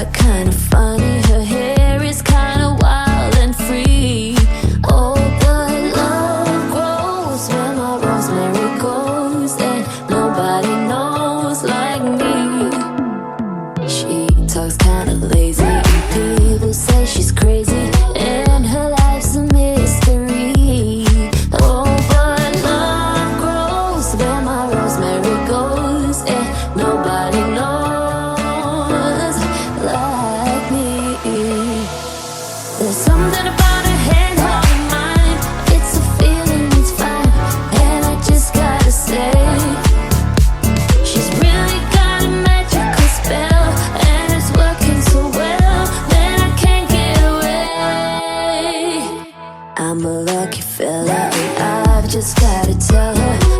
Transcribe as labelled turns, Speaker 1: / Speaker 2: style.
Speaker 1: but kinda funny. Her hair is kinda wild and free. Oh, but love grows where my Rosemary goes, and nobody knows like me. She talks kinda lazy, and people say she's crazy, and her life's a mystery. Oh, but love grows where my Rosemary goes, and nobody knows like me. There's something about her hand holding mine. It's a feeling, it's fine, and I just gotta say, she's really got a magical spell, and it's working so well that I can't get away. I'm a lucky fella, and I've just gotta tell her